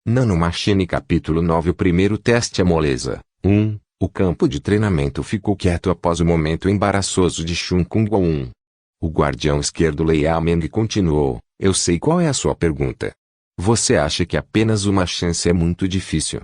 Nanomachine capítulo 9. O primeiro teste é moleza. 1. O campo de treinamento ficou quieto após o momento embaraçoso de Shun Kung 1. O guardião esquerdo Lei Ameng continuou: eu sei qual é a sua pergunta. Você acha que apenas uma chance é muito difícil?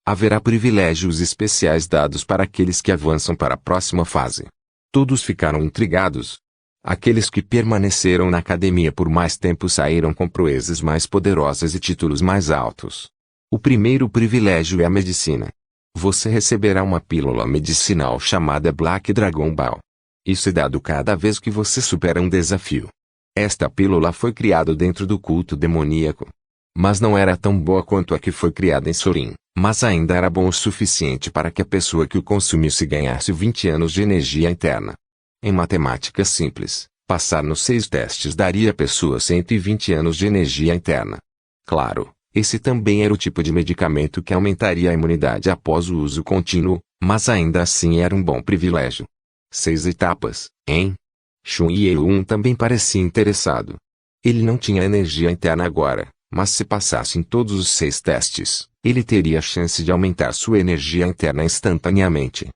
Haverá privilégios especiais dados para aqueles que avançam para a próxima fase. Todos ficaram intrigados. Aqueles que permaneceram na academia por mais tempo saíram com proezas mais poderosas e títulos mais altos. O primeiro privilégio é a medicina. Você receberá uma pílula medicinal chamada Black Dragon Ball. Isso é dado cada vez que você supera um desafio. Esta pílula foi criada dentro do culto demoníaco. Mas não era tão boa quanto a que foi criada em Sorin, mas ainda era bom o suficiente para que a pessoa que o consumisse ganhasse 20 anos de energia interna. Em matemática simples, passar nos 6 testes daria à pessoa 120 anos de energia interna. Claro, esse também era o tipo de medicamento que aumentaria a imunidade após o uso contínuo, mas ainda assim era um bom privilégio. 6 etapas, hein? Shun Ye-un também parecia interessado. Ele não tinha energia interna agora, mas se passasse em todos os 6 testes, ele teria a chance de aumentar sua energia interna instantaneamente.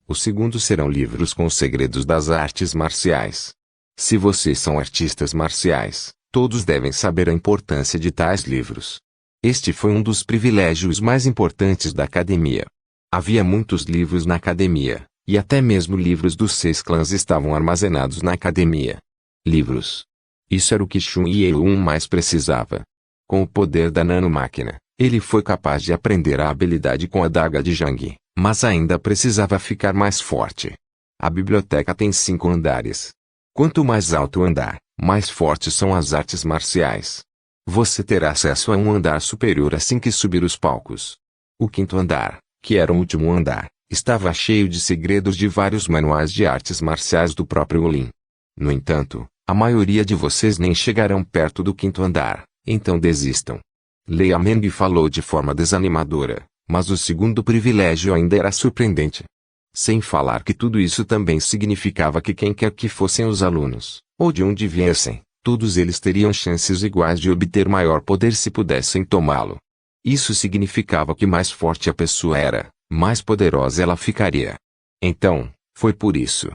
Os segundos serão livros com os segredos das artes marciais. Se vocês são artistas marciais, todos devem saber a importância de tais livros. Este foi um dos privilégios mais importantes da academia. Havia muitos livros na academia, e até mesmo livros dos 6 clãs estavam armazenados na academia. Livros. Isso era o que Shun Ye-un mais precisava. Com o poder da nanomáquina, ele foi capaz de aprender a habilidade com a daga de Zhang, mas ainda precisava ficar mais forte. A biblioteca tem 5 andares. Quanto mais alto o andar, mais fortes são as artes marciais. Você terá acesso a um andar superior assim que subir os palcos. O 5º andar, que era o último andar, estava cheio de segredos de vários manuais de artes marciais do próprio Olin. No entanto, a maioria de vocês nem chegarão perto do 5º andar, então desistam. Lei Ameng falou de forma desanimadora, mas o segundo privilégio ainda era surpreendente. Sem falar que tudo isso também significava que quem quer que fossem os alunos, ou de onde viessem, todos eles teriam chances iguais de obter maior poder se pudessem tomá-lo. Isso significava que mais forte a pessoa era, mais poderosa ela ficaria. Então, foi por isso.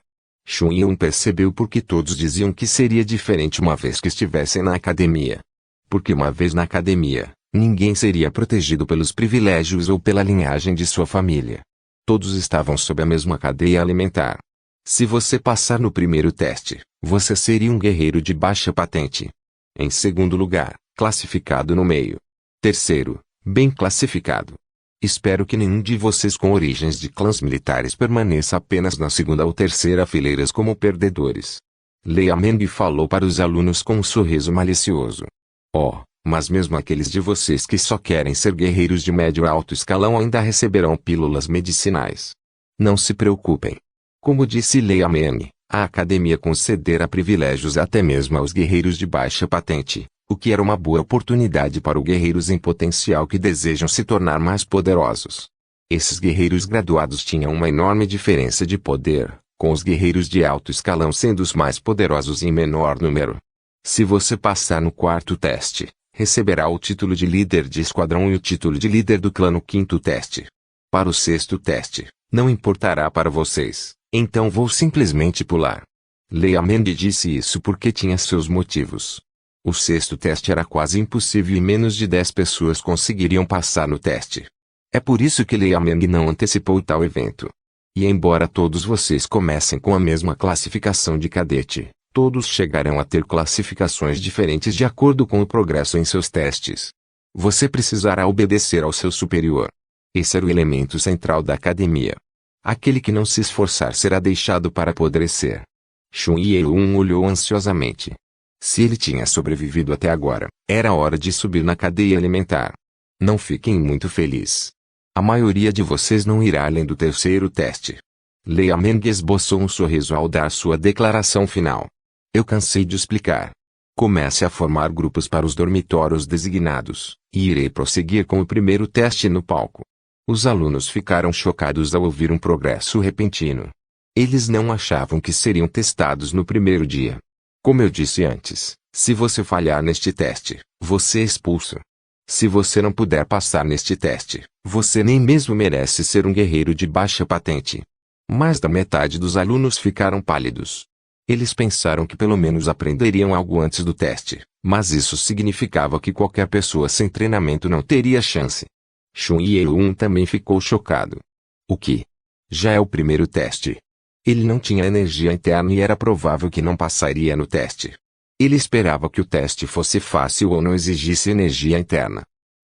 Shun Ye-un percebeu porque todos diziam que seria diferente uma vez que estivessem na academia. Porque uma vez na academia, ninguém seria protegido pelos privilégios ou pela linhagem de sua família. Todos estavam sob a mesma cadeia alimentar. Se você passar no primeiro teste, você seria um guerreiro de baixa patente. Em segundo lugar, classificado no meio. Terceiro, bem classificado. Espero que nenhum de vocês com origens de clãs militares permaneça apenas na segunda ou terceira fileiras como perdedores. Lei Ameng falou para os alunos com um sorriso malicioso. Oh, mas mesmo aqueles de vocês que só querem ser guerreiros de médio a alto escalão ainda receberão pílulas medicinais. Não se preocupem. Como disse Lei Ameng, a academia concederá privilégios até mesmo aos guerreiros de baixa patente, o que era uma boa oportunidade para os guerreiros em potencial que desejam se tornar mais poderosos. Esses guerreiros graduados tinham uma enorme diferença de poder, com os guerreiros de alto escalão sendo os mais poderosos em menor número. Se você passar no 4º teste, receberá o título de líder de esquadrão e o título de líder do clã no 5º teste. Para o 6º teste, não importará para vocês, então vou simplesmente pular. Lei Ameng disse isso porque tinha seus motivos. O 6º teste era quase impossível e menos de 10 pessoas conseguiriam passar no teste. É por isso que Lei Ameng não antecipou tal evento. E embora todos vocês comecem com a mesma classificação de cadete, todos chegarão a ter classificações diferentes de acordo com o progresso em seus testes. Você precisará obedecer ao seu superior. Esse era o elemento central da academia. Aquele que não se esforçar será deixado para apodrecer. Shun Ye-un olhou ansiosamente. Se ele tinha sobrevivido até agora, era hora de subir na cadeia alimentar. Não fiquem muito felizes. A maioria de vocês não irá além do 3º teste. Lei Ameng esboçou um sorriso ao dar sua declaração final. Eu cansei de explicar. Comece a formar grupos para os dormitórios designados, e irei prosseguir com o primeiro teste no palco. Os alunos ficaram chocados ao ouvir um progresso repentino. Eles não achavam que seriam testados no primeiro dia. Como eu disse antes, se você falhar neste teste, você é expulso. Se você não puder passar neste teste, você nem mesmo merece ser um guerreiro de baixa patente. Mais da metade dos alunos ficaram pálidos. Eles pensaram que pelo menos aprenderiam algo antes do teste, mas isso significava que qualquer pessoa sem treinamento não teria chance. Shun Ye-un também ficou chocado. O que? Já é o primeiro teste. Ele não tinha energia interna e era provável que não passaria no teste. Ele esperava que o teste fosse fácil ou não exigisse energia interna.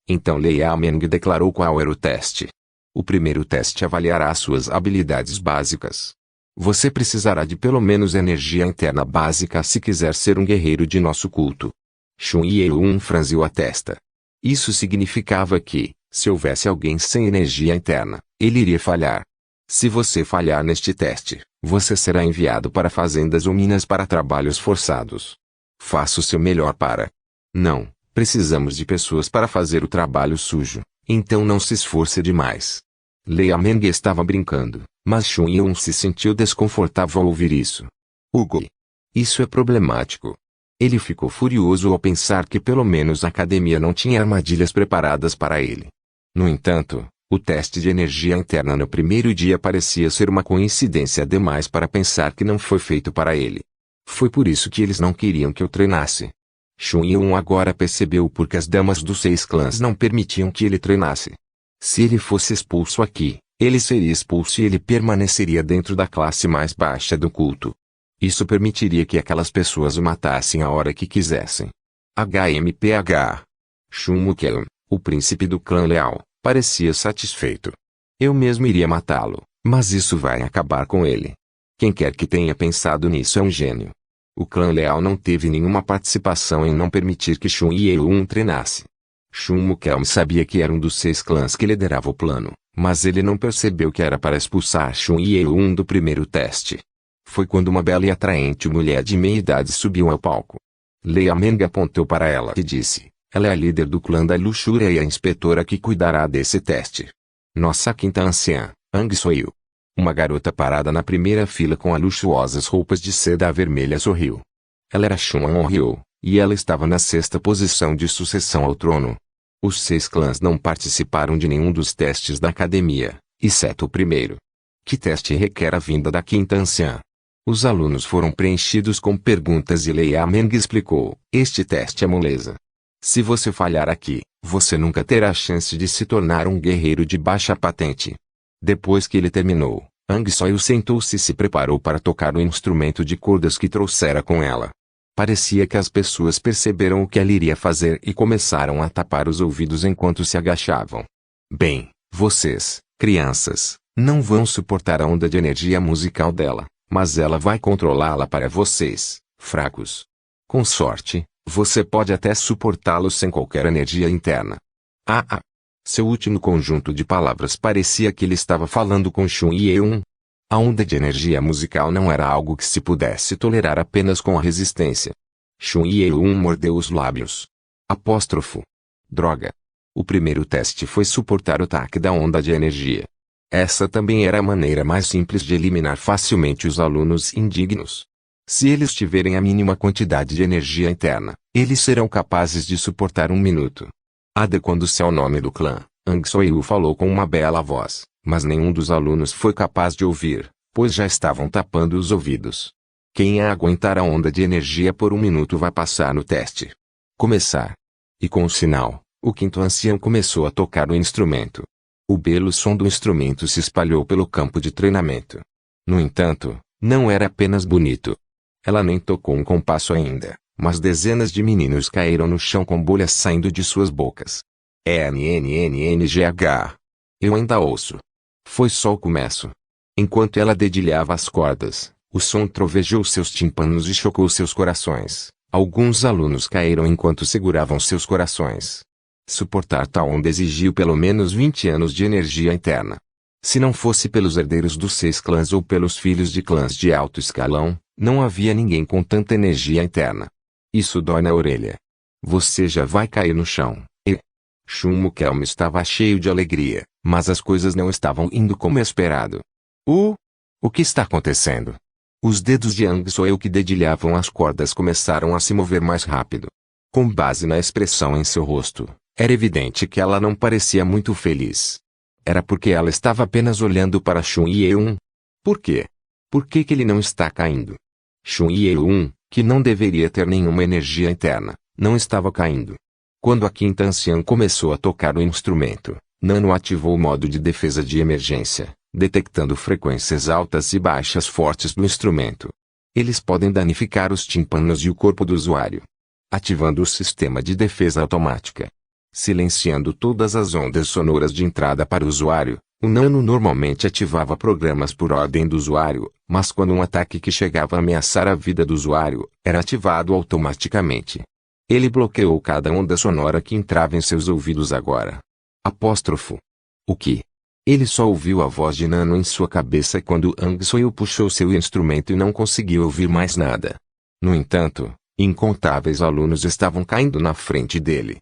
Então Lei Ameng declarou qual era o teste. O primeiro teste avaliará suas habilidades básicas. Você precisará de pelo menos energia interna básica se quiser ser um guerreiro de nosso culto. Shun Ye-un franziu a testa. Isso significava que, se houvesse alguém sem energia interna, ele iria falhar. Se você falhar neste teste, você será enviado para fazendas ou minas para trabalhos forçados. Faça o seu melhor para. Não, precisamos de pessoas para fazer o trabalho sujo, então não se esforce demais. Lei Ameng estava brincando, mas Shun Ye-un se sentiu desconfortável ao ouvir isso. Hugo. Isso é problemático. Ele ficou furioso ao pensar que pelo menos a academia não tinha armadilhas preparadas para ele. No entanto, o teste de energia interna no primeiro dia parecia ser uma coincidência demais para pensar que não foi feito para ele. Foi por isso que eles não queriam que eu treinasse. Shun Ye-un agora percebeu porque as damas dos 6 clãs não permitiam que ele treinasse. Se ele fosse expulso aqui, ele seria expulso e ele permaneceria dentro da classe mais baixa do culto. Isso permitiria que aquelas pessoas o matassem a hora que quisessem. HMPH. Shun Mu-keun, o príncipe do clã leal, parecia satisfeito. Eu mesmo iria matá-lo, mas isso vai acabar com ele. Quem quer que tenha pensado nisso é um gênio. O clã leal não teve nenhuma participação em não permitir que Shun Ye-un treinasse. Shun Mu-keun sabia que era um dos 6 clãs que liderava o plano, mas ele não percebeu que era para expulsar Shun Ye-un do primeiro teste. Foi quando uma bela e atraente mulher de meia-idade subiu ao palco. Lei Ameng apontou para ela e disse, ela é a líder do clã da luxúria e a inspetora que cuidará desse teste. Nossa quinta anciã, Ang Soil. Uma garota parada na primeira fila com as luxuosas roupas de seda vermelha sorriu. Ela era Shun An-ryo, e ela estava na 6ª posição de sucessão ao trono. Os 6 clãs não participaram de nenhum dos testes da academia, exceto o primeiro. Que teste requer a vinda da quinta anciã? Os alunos foram preenchidos com perguntas e Lei Ameng explicou, este teste é moleza. Se você falhar aqui, você nunca terá a chance de se tornar um guerreiro de baixa patente. Depois que ele terminou, Ang Soil sentou-se e se preparou para tocar o instrumento de cordas que trouxera com ela. Parecia que as pessoas perceberam o que ela iria fazer e começaram a tapar os ouvidos enquanto se agachavam. Bem, vocês, crianças, não vão suportar a onda de energia musical dela, mas ela vai controlá-la para vocês, fracos. Com sorte, você pode até suportá-lo sem qualquer energia interna. Seu último conjunto de palavras parecia que ele estava falando com Shun Ye-un. A onda de energia musical não era algo que se pudesse tolerar apenas com a resistência. Shun Ye-un mordeu os lábios. Apóstrofo. Droga. O primeiro teste foi suportar o ataque da onda de energia. Essa também era a maneira mais simples de eliminar facilmente os alunos indignos. Se eles tiverem a mínima quantidade de energia interna, eles serão capazes de suportar 1 minuto. Adequando-se ao nome do clã, Ang Soil falou com uma bela voz, mas nenhum dos alunos foi capaz de ouvir, pois já estavam tapando os ouvidos. Quem aguentar a onda de energia por 1 minuto vai passar no teste. Começar. E com o sinal, o quinto ancião começou a tocar o instrumento. O belo som do instrumento se espalhou pelo campo de treinamento. No entanto, não era apenas bonito. Ela nem tocou um compasso ainda, mas dezenas de meninos caíram no chão com bolhas saindo de suas bocas. NNNNGH. Eu ainda ouço. Foi só o começo. Enquanto ela dedilhava as cordas, o som trovejou seus tímpanos e chocou seus corações. Alguns alunos caíram enquanto seguravam seus corações. Suportar tal onda exigiu pelo menos 20 anos de energia interna. Se não fosse pelos herdeiros dos 6 clãs ou pelos filhos de clãs de alto escalão, não havia ninguém com tanta energia interna. Isso dói na orelha. Você já vai cair no chão. Shun Mu-keun estava cheio de alegria, mas as coisas não estavam indo como esperado. O que está acontecendo? Os dedos de Ang Soil que dedilhavam as cordas começaram a se mover mais rápido. Com base na expressão em seu rosto, Era evidente que ela não parecia muito feliz. Era porque ela estava apenas olhando para Shun Ye-un. Por quê? Por que ele não está caindo? Shun Ye-un, que não deveria ter nenhuma energia interna, não estava caindo. Quando a quinta anciã começou a tocar o instrumento, Nano ativou o modo de defesa de emergência, detectando frequências altas e baixas fortes do instrumento. Eles podem danificar os tímpanos e o corpo do usuário. Ativando o sistema de defesa automática. Silenciando todas as ondas sonoras de entrada para o usuário, o Nano normalmente ativava programas por ordem do usuário, mas quando um ataque que chegava a ameaçar a vida do usuário, era ativado automaticamente. Ele bloqueou cada onda sonora que entrava em seus ouvidos agora. Apóstrofo. O que? Ele só ouviu a voz de Nano em sua cabeça quando Ang Soil puxou seu instrumento e não conseguiu ouvir mais nada. No entanto, incontáveis alunos estavam caindo na frente dele.